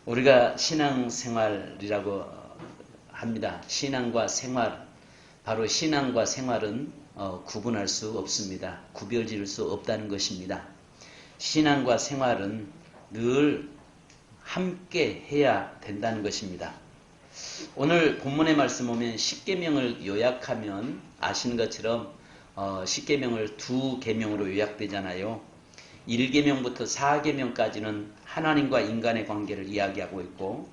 우리가 신앙생활이라고 합니다. 신앙과 생활, 바로 신앙과 생활은 구분할 수 없습니다. 구별 지을 수 없다는 것입니다. 신앙과 생활은 늘 함께 해야 된다는 것입니다. 오늘 본문의 말씀 보면 십계명을 요약하면 아시는 것처럼 십계명을 두 계명으로 요약되잖아요. 1계명부터 4계명까지는 하나님과 인간의 관계를 이야기하고 있고,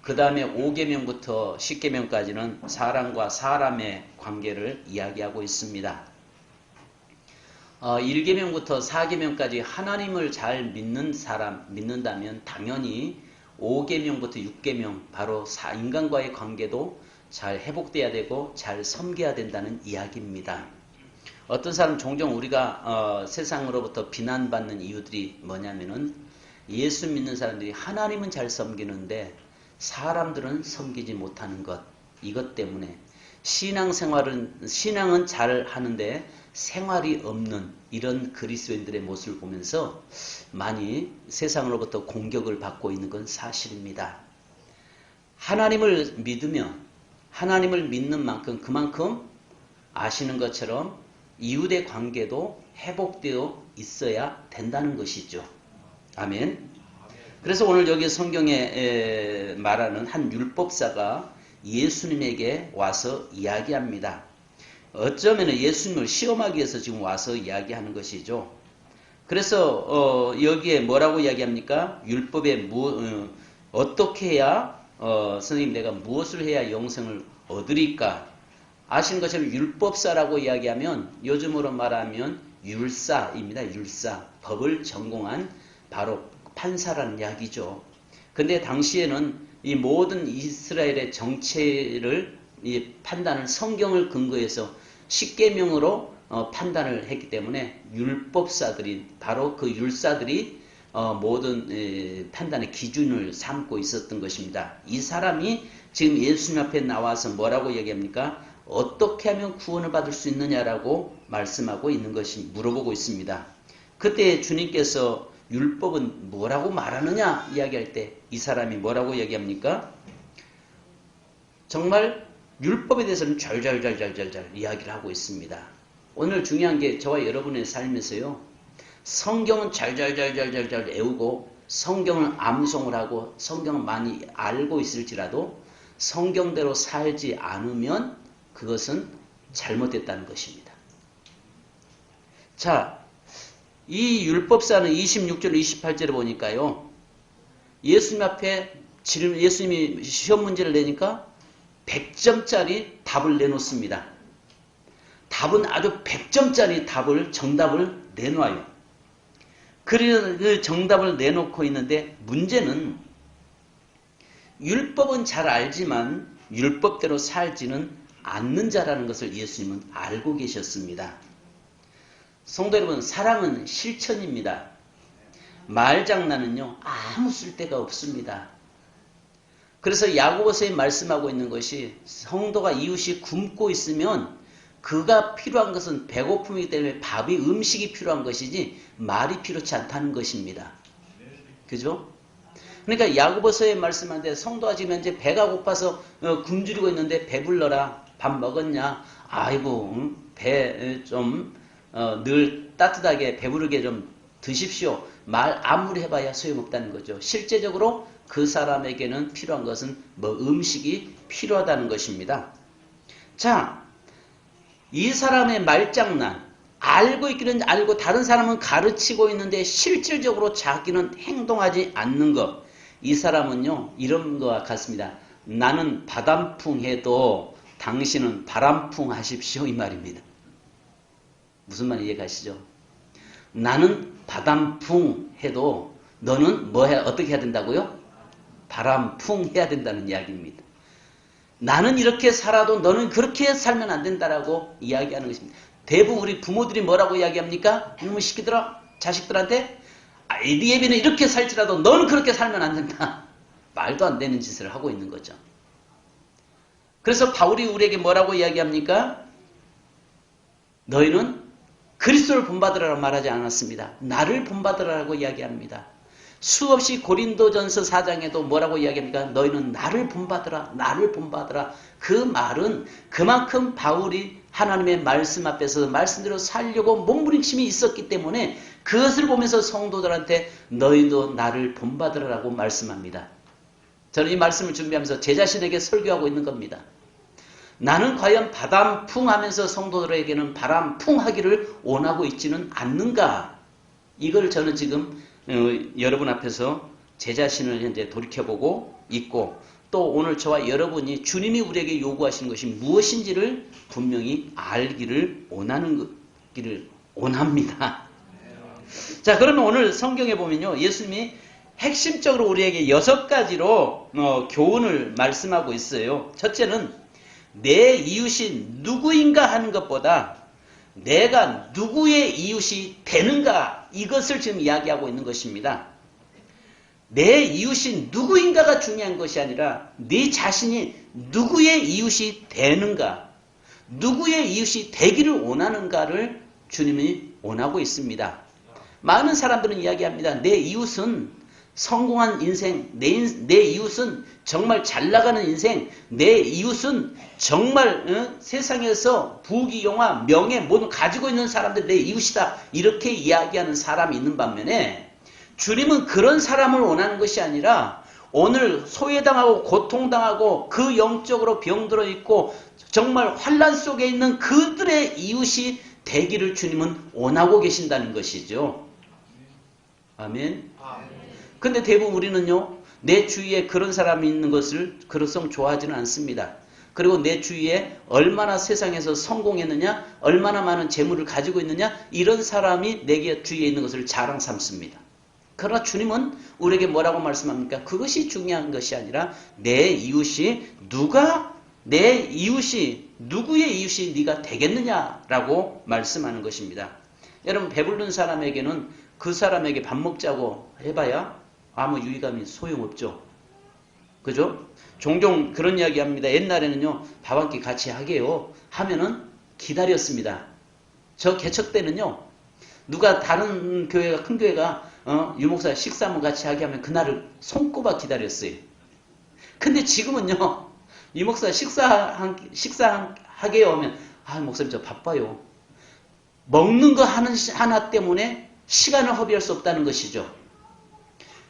그 다음에 5계명부터 10계명까지는 사람과 사람의 관계를 이야기하고 있습니다. 1계명부터 4계명까지 하나님을 잘 믿는 사람, 믿는다면 당연히 5계명부터 6계명, 바로 인간과의 관계도 잘 회복돼야 되고 잘 섬겨야 된다는 이야기입니다. 어떤 사람 종종 우리가 세상으로부터 비난받는 이유들이 뭐냐면은 예수 믿는 사람들이 하나님은 잘 섬기는데 사람들은 섬기지 못하는 것, 이것 때문에 신앙은 잘 하는데 생활이 없는 이런 그리스도인들의 모습을 보면서 많이 세상으로부터 공격을 받고 있는 건 사실입니다. 하나님을 믿으면 하나님을 믿는 만큼 그만큼 아시는 것처럼 이웃의 관계도 회복되어 있어야 된다는 것이죠. 아멘. 그래서 오늘 여기 성경에 말하는 한 율법사가 예수님에게 와서 이야기합니다. 어쩌면 예수님을 시험하기 위해서 지금 와서 이야기하는 것이죠. 그래서 여기에 뭐라고 이야기합니까? 율법에 어떻게 해야 선생님 내가 무엇을 해야 영생을 얻으리까? 아시는 것처럼 율법사라고 이야기하면 요즘으로 말하면 율사입니다. 율사. 법을 전공한 바로 판사라는 이야기죠. 근데 당시에는 이 모든 이스라엘의 정체를 판단을 성경을 근거해서 십계명으로 판단을 했기 때문에 율법사들이 바로 그 율사들이 모든 판단의 기준을 삼고 있었던 것입니다. 이 사람이 지금 예수님 앞에 나와서 뭐라고 얘기합니까? 어떻게 하면 구원을 받을 수 있느냐라고 말씀하고 있는 것이 물어보고 있습니다. 그때 주님께서 율법은 뭐라고 말하느냐 이야기할 때 이 사람이 뭐라고 얘기합니까? 정말 율법에 대해서는 잘 이야기를 하고 있습니다. 오늘 중요한 게 저와 여러분의 삶에서요. 성경은 잘 외우고 성경을 암송을 하고 성경을 많이 알고 있을지라도 성경대로 살지 않으면 그것은 잘못됐다는 것입니다. 자, 이 율법사는 26절 28절에 보니까요. 예수님 앞에 예수님이 시험 문제를 내니까 100점짜리 답을 내놓습니다. 답은 아주 100점짜리 정답을 내놓아요. 그 정답을 내놓고 있는데 문제는 율법은 잘 알지만 율법대로 살지는 않는 자라는 것을 예수님은 알고 계셨습니다. 성도 여러분, 사랑은 실천입니다. 말장난은요 아무 쓸데가 없습니다. 그래서 야고보서에 말씀하고 있는 것이 성도가 이웃이 굶고 있으면 그가 필요한 것은 배고픔이기 때문에 음식이 필요한 것이지 말이 필요치 않다는 것입니다. 그죠? 그러니까 야고보서에 말씀하는데 성도가 지금 현재 배가 고파서 굶주리고 있는데 배불러라. 밥 먹었냐? 아이고 배 좀 늘 따뜻하게 배부르게 좀 드십시오. 말 아무리 해봐야 소용없다는 거죠. 실제적으로 그 사람에게는 필요한 것은 음식이 필요하다는 것입니다. 자, 이 사람의 말장난, 알고 있기는 알고 다른 사람은 가르치고 있는데 실질적으로 자기는 행동하지 않는 것. 이 사람은요 이런 것과 같습니다. 나는 바람풍 해도 당신은 바람풍 하십시오 이 말입니다. 무슨 말인지 이해가시죠? 나는 바람풍 해도 너는 어떻게 해야 된다고요? 바람풍 해야 된다는 이야기입니다. 나는 이렇게 살아도 너는 그렇게 살면 안 된다라고 이야기하는 것입니다. 대부분 우리 부모들이 뭐라고 이야기합니까? 이놈의 시키더라 자식들한테 네 애비는 이렇게 살지라도 너는 그렇게 살면 안 된다. 말도 안 되는 짓을 하고 있는 거죠. 그래서 바울이 우리에게 뭐라고 이야기합니까? 너희는 그리스도를 본받으라고 말하지 않았습니다. 나를 본받으라고 이야기합니다. 수없이 고린도전서 4장에도 뭐라고 이야기합니까? 너희는 나를 본받으라, 나를 본받으라. 그 말은 그만큼 바울이 하나님의 말씀 앞에서 말씀대로 살려고 몸부림침이 있었기 때문에 그것을 보면서 성도들한테 너희도 나를 본받으라라고 말씀합니다. 저는 이 말씀을 준비하면서 제 자신에게 설교하고 있는 겁니다. 나는 과연 바람풍하면서 성도들에게는 바람풍하기를 원하고 있지는 않는가? 이걸 저는 지금 여러분 앞에서 제 자신을 현재 돌이켜보고 있고, 또 오늘 저와 여러분이 주님이 우리에게 요구하시는 것이 무엇인지를 분명히 알기를 원합니다. 자, 그러면 오늘 성경에 보면요, 예수님이 핵심적으로 우리에게 6가지로 교훈을 말씀하고 있어요. 첫째는 내 이웃이 누구인가 하는 것보다 내가 누구의 이웃이 되는가, 이것을 지금 이야기하고 있는 것입니다. 내 이웃이 누구인가가 중요한 것이 아니라 네 자신이 누구의 이웃이 되는가, 누구의 이웃이 되기를 원하는가를 주님이 원하고 있습니다. 많은 사람들은 이야기합니다. 내 이웃은 성공한 인생, 내 이웃은 정말 잘나가는 인생, 내 이웃은 정말 세상에서 부귀영화, 명예 모두 가지고 있는 사람들 내 이웃이다, 이렇게 이야기하는 사람이 있는 반면에 주님은 그런 사람을 원하는 것이 아니라 오늘 소외당하고 고통당하고 그 영적으로 병들어 있고 정말 환난 속에 있는 그들의 이웃이 되기를 주님은 원하고 계신다는 것이죠. 아멘. 근데 대부분 우리는요, 내 주위에 그런 사람이 있는 것을 그럴성 좋아하지는 않습니다. 그리고 내 주위에 얼마나 세상에서 성공했느냐, 얼마나 많은 재물을 가지고 있느냐, 이런 사람이 내 주위에 있는 것을 자랑 삼습니다. 그러나 주님은 우리에게 뭐라고 말씀합니까? 그것이 중요한 것이 아니라 내 이웃이 누구의 이웃이 네가 되겠느냐라고 말씀하는 것입니다. 여러분, 배부른 사람에게는 그 사람에게 밥 먹자고 해봐야 아무 유의감이 소용없죠. 그죠? 종종 그런 이야기 합니다. 옛날에는요, 밥 한 끼 같이 하게요 하면은 기다렸습니다. 저 개척 때는요, 누가 다른 교회가, 큰 교회가 유목사 식사 한번 같이 하게 하면 그날을 손꼽아 기다렸어요. 근데 지금은요, 유목사 식사하게요 하면, 목사님 저 바빠요. 먹는 거 하나 때문에 시간을 허비할 수 없다는 것이죠.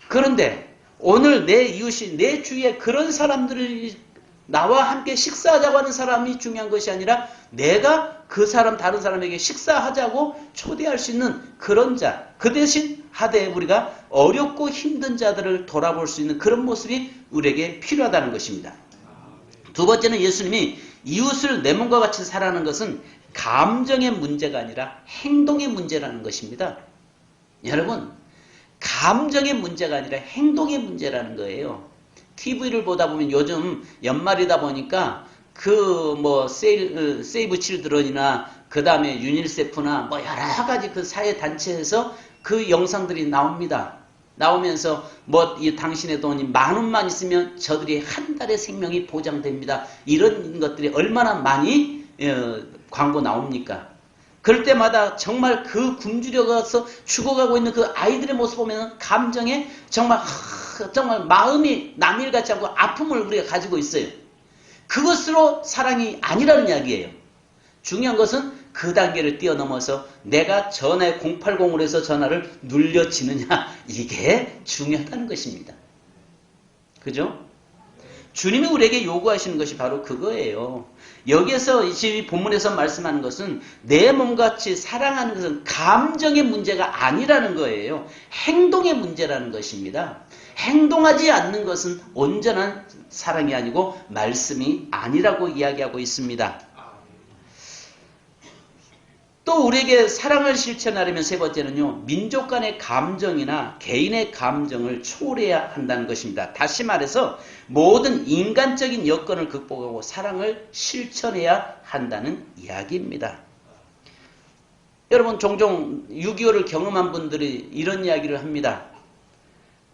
그런데 오늘 내 이웃이, 내 주위에 그런 사람들을 나와 함께 식사하자고 하는 사람이 중요한 것이 아니라 내가 그 사람, 다른 사람에게 식사하자고 초대할 수 있는 그런 자, 그 대신 하되 우리가 어렵고 힘든 자들을 돌아볼 수 있는 그런 모습이 우리에게 필요하다는 것입니다. 두 번째는 예수님이 이웃을 내 몸과 같이 사랑하는 것은 감정의 문제가 아니라 행동의 문제라는 것입니다. 여러분, 감정의 문제가 아니라 행동의 문제라는 거예요. TV를 보다 보면 요즘 연말이다 보니까 세이브 칠드런이나 그 다음에 유니세프나 여러 가지 그 사회 단체에서 그 영상들이 나옵니다. 나오면서 이 당신의 돈이 10,000원만 있으면 저들이 한 달의 생명이 보장됩니다. 이런 것들이 얼마나 많이 광고 나옵니까? 그럴 때마다 정말 그 굶주려가서 죽어가고 있는 그 아이들의 모습 보면 감정에 정말 마음이 남일같지 않고 아픔을 우리가 가지고 있어요. 그것으로 사랑이 아니라는 이야기예요. 중요한 것은 그 단계를 뛰어넘어서 내가 전화에 080으로 해서 전화를 눌려지느냐, 이게 중요하다는 것입니다. 그죠? 주님이 우리에게 요구하시는 것이 바로 그거예요. 여기에서 이 본문에서 말씀하는 것은 내 몸같이 사랑하는 것은 감정의 문제가 아니라는 거예요. 행동의 문제라는 것입니다. 행동하지 않는 것은 온전한 사랑이 아니고 말씀이 아니라고 이야기하고 있습니다. 또 우리에게 사랑을 실천하려면 세 번째는요, 민족 간의 감정이나 개인의 감정을 초월해야 한다는 것입니다. 다시 말해서 모든 인간적인 여건을 극복하고 사랑을 실천해야 한다는 이야기입니다. 여러분, 종종 6.25를 경험한 분들이 이런 이야기를 합니다.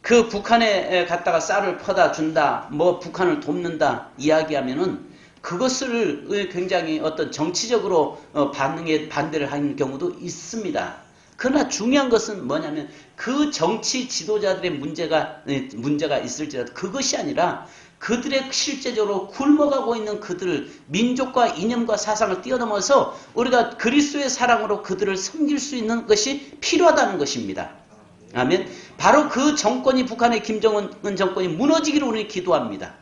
그 북한에 갔다가 쌀을 퍼다 준다, 북한을 돕는다 이야기하면은 그것을 굉장히 어떤 정치적으로 반대를 하는 경우도 있습니다. 그러나 중요한 것은 뭐냐면 그 정치 지도자들의 문제가 있을지라도 그것이 아니라 그들의 실제적으로 굶어가고 있는 그들을 민족과 이념과 사상을 뛰어넘어서 우리가 그리스도의 사랑으로 그들을 섬길 수 있는 것이 필요하다는 것입니다. 아멘. 바로 그 정권이 북한의 김정은 정권이 무너지기를 우리는 기도합니다.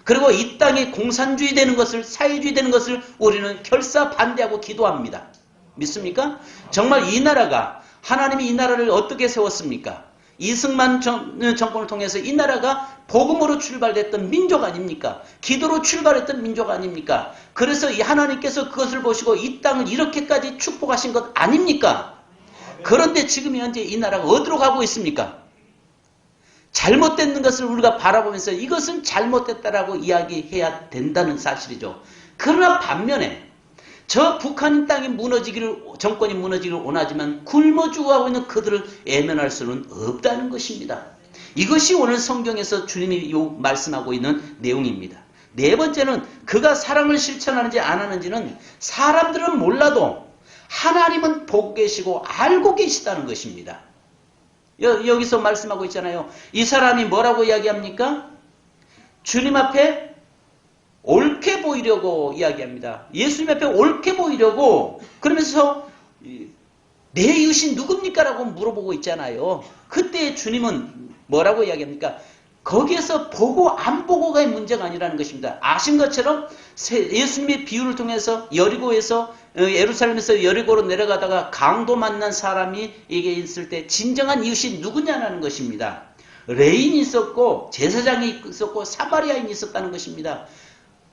그리고 이 땅이 공산주의 되는 것을 사회주의 되는 것을 우리는 결사 반대하고 기도합니다. 믿습니까? 정말 이 나라가 하나님이 이 나라를 어떻게 세웠습니까? 이승만 정권을 통해서 이 나라가 복음으로 출발됐던 민족 아닙니까? 기도로 출발했던 민족 아닙니까? 그래서 이 하나님께서 그것을 보시고 이 땅을 이렇게까지 축복하신 것 아닙니까? 그런데 지금 현재 이 나라가 어디로 가고 있습니까? 잘못된 것을 우리가 바라보면서 이것은 잘못됐다라고 이야기해야 된다는 사실이죠. 그러나 반면에 저 북한 땅이 정권이 무너지기를 원하지만 굶어 죽어가고 있는 그들을 애면할 수는 없다는 것입니다. 이것이 오늘 성경에서 주님이 말씀하고 있는 내용입니다. 네 번째는 그가 사랑을 실천하는지 안 하는지는 사람들은 몰라도 하나님은 보고 계시고 알고 계시다는 것입니다. 여기서 말씀하고 있잖아요. 이 사람이 뭐라고 이야기합니까? 주님 앞에 옳게 보이려고 이야기합니다. 예수님 앞에 옳게 보이려고 그러면서 내 이웃이 누굽니까? 라고 물어보고 있잖아요. 그때 주님은 뭐라고 이야기합니까? 거기에서 보고 안 보고가의 문제가 아니라는 것입니다. 아신 것처럼 예수님의 비유를 통해서 예루살렘에서 여리고로 내려가다가 강도 만난 사람이 이게 있을 때 진정한 이웃이 누구냐는 것입니다. 레인이 있었고 제사장이 있었고 사마리아인이 있었다는 것입니다.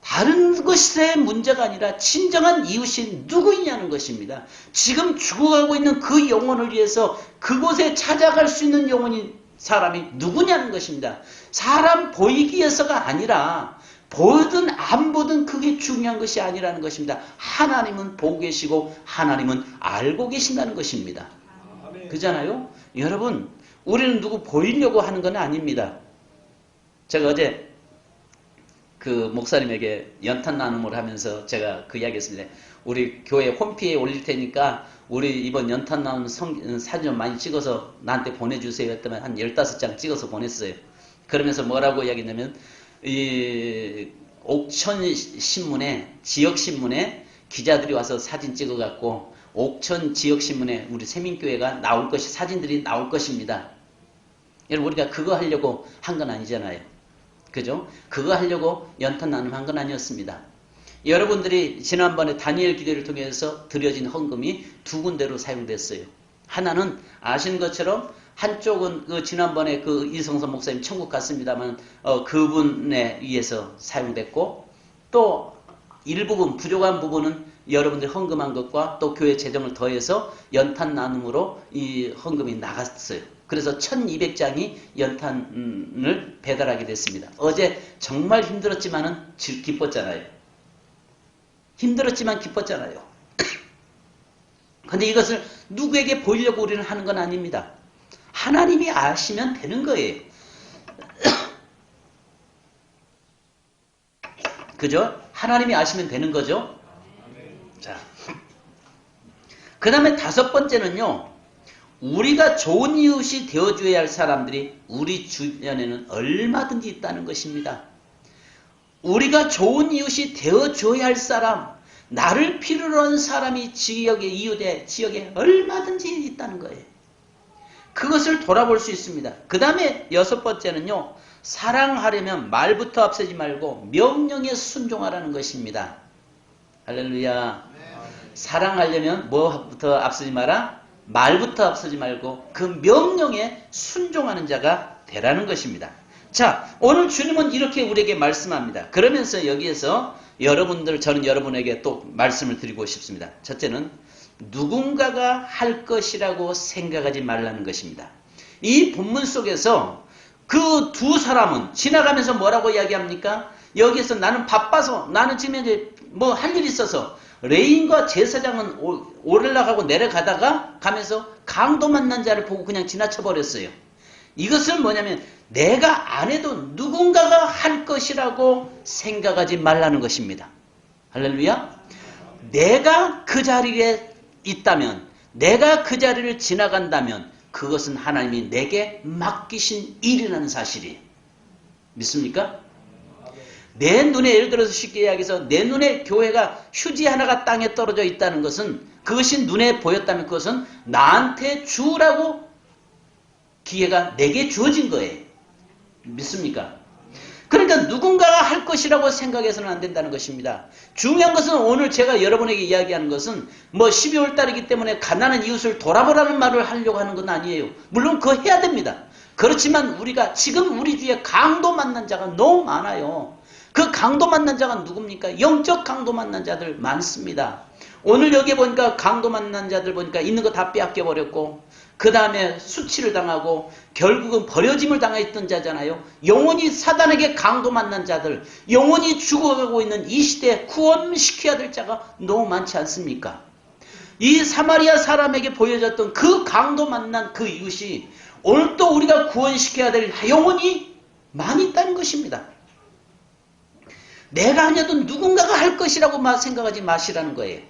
다른 것의 문제가 아니라 진정한 이웃이 누구이냐는 것입니다. 지금 죽어가고 있는 그 영혼을 위해서 그곳에 찾아갈 수 있는 사람이 누구냐는 것입니다. 사람 보이기 위해서가 아니라 보든 안 보든 그게 중요한 것이 아니라는 것입니다. 하나님은 보고 계시고 하나님은 알고 계신다는 것입니다. 그잖아요? 여러분, 우리는 누구 보이려고 하는 건 아닙니다. 제가 어제 그 목사님에게 연탄 나눔을 하면서 제가 그 이야기 했습니다. 우리 교회 홈피에 올릴 테니까 우리 이번 연탄 나눔 사진 좀 많이 찍어서 나한테 보내주세요 했더니 한 15장 찍어서 보냈어요. 그러면서 뭐라고 이야기했냐면 이 옥천 신문에 지역신문에 기자들이 와서 사진 찍어갖고 옥천 지역신문에 우리 세민교회가 나올 것이 사진들이 나올 것입니다. 여러분 우리가 그거 하려고 한 건 아니잖아요. 그죠? 그거 하려고 연탄 나눔한 건 아니었습니다. 여러분들이 지난번에 다니엘 기도를 통해서 드려진 헌금이 두 군데로 사용됐어요. 하나는 아시는 것처럼 한쪽은 그 지난번에 그 이성선 목사님 천국 갔습니다만 그분에 의해서 사용됐고 또 일부분 부족한 부분은 여러분들이 헌금한 것과 또 교회 재정을 더해서 연탄 나눔으로 이 헌금이 나갔어요. 그래서 1200장이 연탄을 배달하게 됐습니다. 어제 정말 힘들었지만은 기뻤잖아요. 힘들었지만 기뻤잖아요. 근데 이것을 누구에게 보이려고 우리는 하는 건 아닙니다. 하나님이 아시면 되는 거예요. 그죠? 하나님이 아시면 되는 거죠? 자. 그 다음에 다섯 번째는요. 우리가 좋은 이웃이 되어줘야 할 사람들이 우리 주변에는 얼마든지 있다는 것입니다. 우리가 좋은 이웃이 되어줘야 할 사람, 나를 필요로 하는 사람이 지역에 얼마든지 있다는 거예요. 그것을 돌아볼 수 있습니다. 그 다음에 여섯 번째는요. 사랑하려면 말부터 앞서지 말고 명령에 순종하라는 것입니다. 할렐루야. 사랑하려면 뭐부터 앞서지 마라? 말부터 앞서지 말고 그 명령에 순종하는 자가 되라는 것입니다. 자, 오늘 주님은 이렇게 우리에게 말씀합니다. 그러면서 여기에서 저는 여러분에게 또 말씀을 드리고 싶습니다. 첫째는 누군가가 할 것이라고 생각하지 말라는 것입니다. 이 본문 속에서 그 두 사람은 지나가면서 뭐라고 이야기합니까? 여기에서 나는 바빠서 나는 지금 이제 뭐 할 일이 있어서 레인과 제사장은 올라가고 내려가다가 가면서 강도 만난 자를 보고 그냥 지나쳐버렸어요. 이것은 뭐냐면 내가 안 해도 누군가가 할 것이라고 생각하지 말라는 것입니다. 할렐루야. 내가 그 자리에 있다면 내가 그 자리를 지나간다면 그것은 하나님이 내게 맡기신 일이라는 사실이에요. 믿습니까? 내 눈에, 예를 들어서 쉽게 이야기해서 내 눈에 교회가 휴지 하나가 땅에 떨어져 있다는 것은, 그것이 눈에 보였다면 그것은 나한테 주라고 기회가 내게 주어진 거예요. 믿습니까? 그러니까 누군가가 할 것이라고 생각해서는 안 된다는 것입니다. 중요한 것은 오늘 제가 여러분에게 이야기하는 것은 12월 달이기 때문에 가난한 이웃을 돌아보라는 말을 하려고 하는 건 아니에요. 물론 그거 해야 됩니다. 그렇지만 우리가 지금 우리 뒤에 강도 만난 자가 너무 많아요. 그 강도 만난 자가 누굽니까? 영적 강도 만난 자들 많습니다. 오늘 여기 보니까 강도 만난 자들 보니까 있는 거 다 빼앗겨 버렸고, 그 다음에 수치를 당하고 결국은 버려짐을 당했던 자잖아요. 영원히 사단에게 강도 만난 자들, 영원히 죽어가고 있는 이 시대에 구원시켜야 될 자가 너무 많지 않습니까? 이 사마리아 사람에게 보여졌던 그 강도 만난 그 이웃이 오늘 또 우리가 구원시켜야 될 영혼이 많이 있다는 것입니다. 내가 아니어도 누군가가 할 것이라고 생각하지 마시라는 거예요.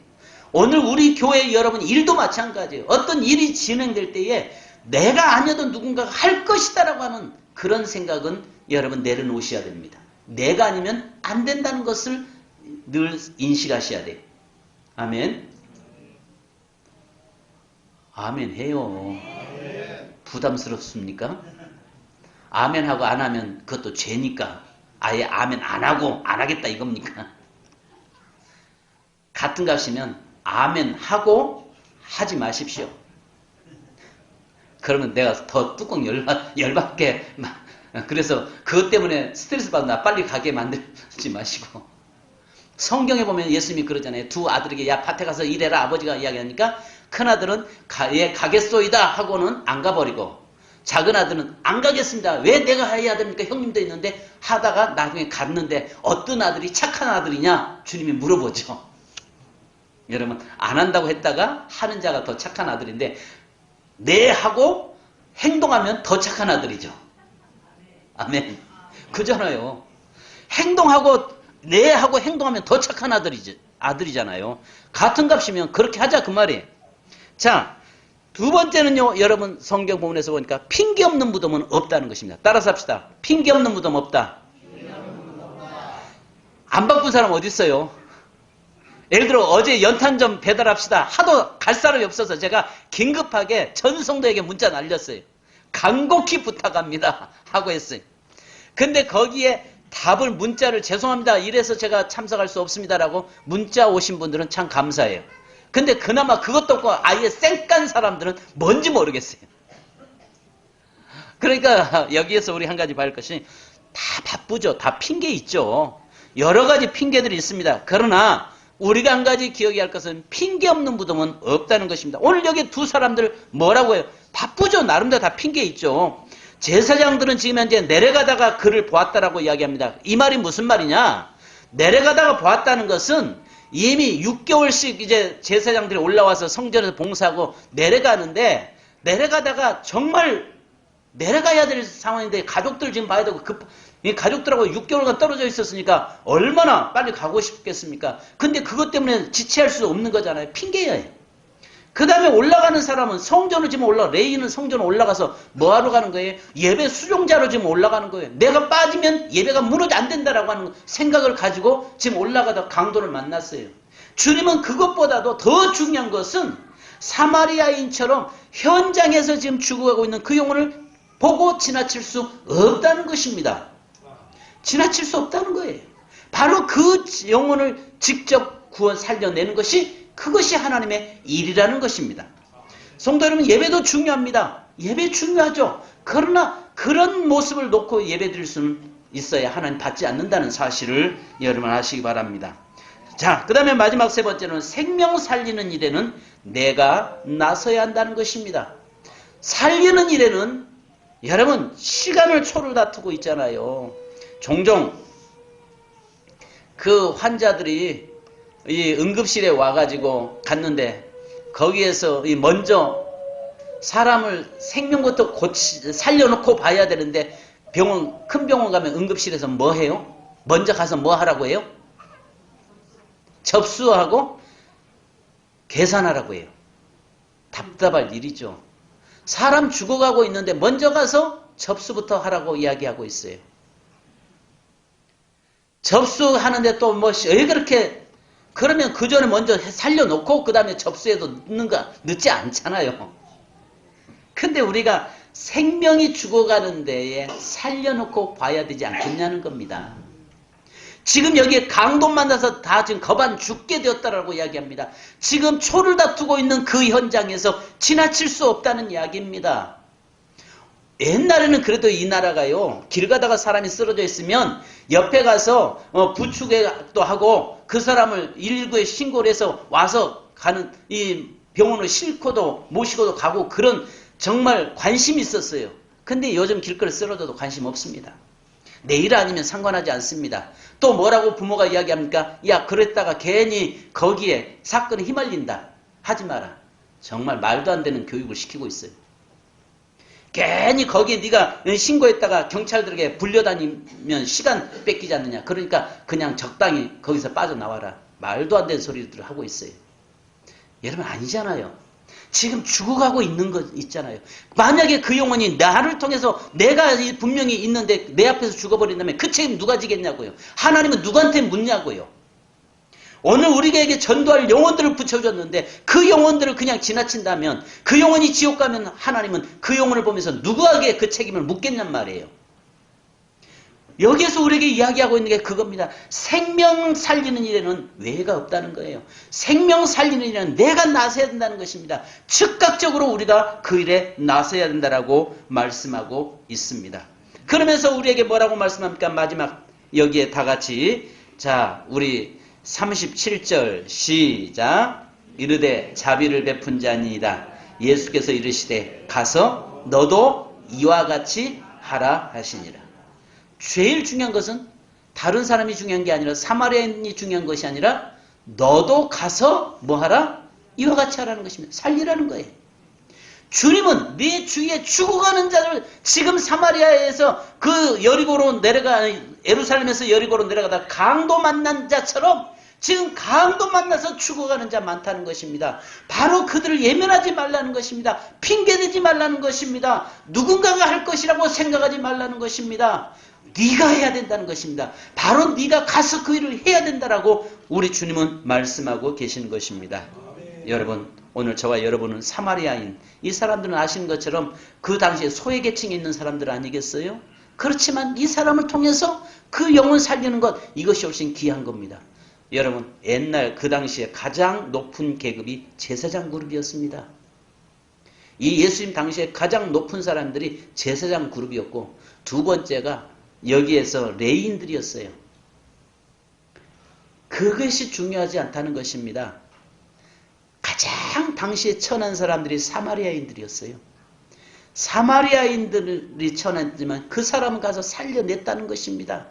오늘 우리 교회 여러분 일도 마찬가지예요. 어떤 일이 진행될 때에 내가 아니어도 누군가가 할 것이다라고 하는 그런 생각은 여러분 내려놓으셔야 됩니다. 내가 아니면 안 된다는 것을 늘 인식하셔야 돼요. 아멘. 아멘 해요. 부담스럽습니까? 아멘 하고 안 하면 그것도 죄니까 아예 아멘 안 하고 안 하겠다 이겁니까? 같은 값이면 아멘 하고 하지 마십시오. 그러면 내가 더 뚜껑 열받게 그래서 그것 때문에 스트레스 받나 빨리 가게 만들지 마시고, 성경에 보면 예수님이 그러잖아요. 두 아들에게 야 밭에 가서 일해라 아버지가 이야기하니까 큰아들은 예 가겠소이다 하고는 안 가버리고, 작은 아들은 안 가겠습니다. 왜 내가 해야 됩니까? 형님도 있는데 하다가 나중에 갔는데 어떤 아들이 착한 아들이냐? 주님이 물어보죠. 여러분 안 한다고 했다가 하는 자가 더 착한 아들인데, 네 하고 행동하면 더 착한 아들이죠. 아멘. 그잖아요. 행동하고 네 하고 행동하면 더 착한 아들이잖아요. 같은 값이면 그렇게 하자 그 말이에요. 자, 두 번째는요, 여러분 성경 본문에서 보니까 핑계 없는 무덤은 없다는 것입니다. 따라서 합시다. 핑계 없는 무덤 없다. 안 바쁜 사람 어디 있어요? 예를 들어 어제 연탄 좀 배달합시다. 하도 갈 사람이 없어서 제가 긴급하게 전 성도에게 문자 날렸어요. 간곡히 부탁합니다 하고 했어요. 근데 거기에 답을 문자를 죄송합니다 이래서 제가 참석할 수 없습니다라고 문자 오신 분들은 참 감사해요. 근데 그나마 그것도 없고 아예 쌩깐 사람들은 뭔지 모르겠어요. 그러니까 여기에서 우리 한 가지 봐야 할 것이, 다 바쁘죠. 다 핑계 있죠. 여러 가지 핑계들이 있습니다. 그러나 우리가 한 가지 기억해야 할 것은 핑계 없는 무덤은 없다는 것입니다. 오늘 여기 두 사람들 뭐라고 해요? 바쁘죠. 나름대로 다 핑계 있죠. 제사장들은 지금 현재 내려가다가 그를 보았다라고 이야기합니다. 이 말이 무슨 말이냐? 내려가다가 보았다는 것은 이미 6개월씩 이제 제사장들이 올라와서 성전에서 봉사하고 내려가는데, 내려가다가 정말 내려가야 될 상황인데 가족들 지금 봐야 되고 이 가족들하고 6개월간 떨어져 있었으니까 얼마나 빨리 가고 싶겠습니까? 근데 그것 때문에 지체할 수 없는 거잖아요. 핑계예요. 그 다음에 올라가는 사람은 성전을 지금 레이는 성전을 올라가서 뭐하러 가는 거예요? 예배 수종자로 지금 올라가는 거예요. 내가 빠지면 예배가 무너져 안 된다라고 하는 생각을 가지고 지금 올라가다 강도를 만났어요. 주님은 그것보다도 더 중요한 것은 사마리아인처럼 현장에서 지금 죽어가고 있는 그 영혼을 보고 지나칠 수 없다는 것입니다. 지나칠 수 없다는 거예요. 바로 그 영혼을 직접 구원 살려내는 것이, 그것이 하나님의 일이라는 것입니다. 성도 여러분, 예배도 중요합니다. 예배 중요하죠. 그러나 그런 모습을 놓고 예배 드릴 수는 있어야 하나님 받지 않는다는 사실을 여러분 아시기 바랍니다. 자, 그 다음에 마지막 세 번째는 생명 살리는 일에는 내가 나서야 한다는 것입니다. 살리는 일에는 여러분 시간을 초를 다투고 있잖아요. 종종 그 환자들이 이 응급실에 와가지고 갔는데 거기에서 먼저 사람을 생명부터 살려놓고 봐야 되는데 큰 병원 가면 응급실에서 뭐 해요? 먼저 가서 뭐 하라고 해요? 접수하고 계산하라고 해요. 답답할 일이죠. 사람 죽어가고 있는데 먼저 가서 접수부터 하라고 이야기하고 있어요. 접수하는데 또 뭐 왜 그렇게, 그러면 그 전에 먼저 살려놓고 그 다음에 접수해도 늦지 않잖아요. 근데 우리가 생명이 죽어가는 데에 살려놓고 봐야 되지 않겠냐는 겁니다. 지금 여기에 강도 만나서 다 지금 거반 죽게 되었다라고 이야기합니다. 지금 초를 다투고 있는 그 현장에서 지나칠 수 없다는 이야기입니다. 옛날에는 그래도 이 나라가요, 길 가다가 사람이 쓰러져 있으면 옆에 가서 부축도 하고 그 사람을 119에 신고를 해서 와서 가는, 이 병원을 싣고도 모시고도 가고 그런 정말 관심이 있었어요. 근데 요즘 길거리 쓰러져도 관심 없습니다. 내일 아니면 상관하지 않습니다. 또 뭐라고 부모가 이야기합니까? 야, 그랬다가 괜히 거기에 사건에 휘말린다. 하지 마라. 정말 말도 안 되는 교육을 시키고 있어요. 괜히 거기에 네가 신고했다가 경찰들에게 불려다니면 시간 뺏기지 않느냐. 그러니까 그냥 적당히 거기서 빠져나와라. 말도 안 되는 소리들을 하고 있어요. 여러분, 아니잖아요. 지금 죽어가고 있는 것 있잖아요. 만약에 그 영혼이 나를 통해서 내가 분명히 있는데 내 앞에서 죽어버린다면 그 책임 누가 지겠냐고요. 하나님은 누구한테 묻냐고요. 오늘 우리에게 전도할 영혼들을 붙여줬는데 그 영혼들을 그냥 지나친다면, 그 영혼이 지옥 가면 하나님은 그 영혼을 보면서 누구에게 그 책임을 묻겠냔 말이에요. 여기에서 우리에게 이야기하고 있는 게 그겁니다. 생명 살리는 일에는 외가 없다는 거예요. 생명 살리는 일에는 내가 나서야 된다는 것입니다. 즉각적으로 우리가 그 일에 나서야 된다라고 말씀하고 있습니다. 그러면서 우리에게 뭐라고 말씀합니까? 마지막 여기에 다 같이, 자, 우리 37절 시작. 이르되 자비를 베푼 자니이다. 예수께서 이르시되 가서 너도 이와 같이 하라 하시니라. 제일 중요한 것은 다른 사람이 중요한 게 아니라, 사마리아인이 중요한 것이 아니라 너도 가서 뭐 하라? 이와 같이 하라는 것입니다. 살리라는 거예요. 주님은 네 주위에 죽어가는 자를, 지금 사마리아에서 그 여리고로 예루살렘에서 여리고로 내려가다 강도 만난 자처럼 지금 강도 만나서 죽어가는 자 많다는 것입니다. 바로 그들을 예면하지 말라는 것입니다. 핑계대지 말라는 것입니다. 누군가가 할 것이라고 생각하지 말라는 것입니다. 네가 해야 된다는 것입니다. 바로 네가 가서 그 일을 해야 된다라고 우리 주님은 말씀하고 계시는 것입니다. 여러분, 오늘 저와 여러분은 사마리아인, 이 사람들은 아시는 것처럼 그 당시에 소외계층에 있는 사람들 아니겠어요? 그렇지만 이 사람을 통해서 그 영혼 살리는 것, 이것이 훨씬 귀한 겁니다. 여러분, 옛날 그 당시에 가장 높은 계급이 제사장 그룹이었습니다. 이 예수님 당시에 가장 높은 사람들이 제사장 그룹이었고, 두 번째가 여기에서 레인들이었어요. 그것이 중요하지 않다는 것입니다. 가장 당시에 천한 사람들이 사마리아인들이었어요. 사마리아인들이 천했지만 그 사람은 가서 살려냈다는 것입니다.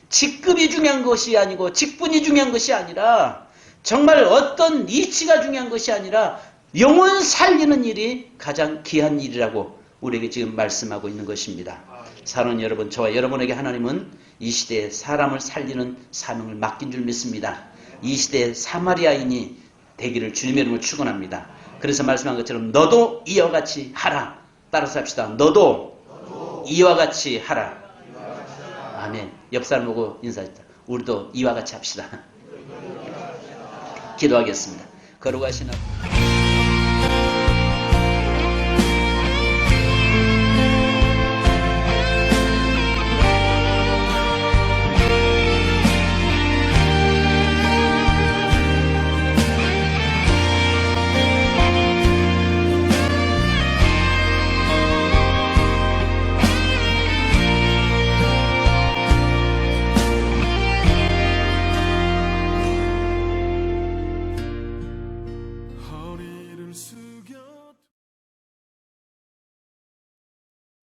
직급이 중요한 것이 아니고 직분이 중요한 것이 아니라, 정말 어떤 이치가 중요한 것이 아니라 영혼 살리는 일이 가장 귀한 일이라고 우리에게 지금 말씀하고 있는 것입니다. 사랑하는 여러분, 저와 여러분에게 하나님은 이 시대에 사람을 살리는 사명을 맡긴 줄 믿습니다. 이 시대에 사마리아인이 되기를 주님의 이름으로 축원합니다. 그래서 말씀한 것처럼 너도 이와 같이 하라. 따라서 합시다. 너도 이와 같이 하라. 아멘. 옆 사람 보고 인사했다. 우리도 이와 같이 합시다. 기도하겠습니다. 거룩하신 아버지,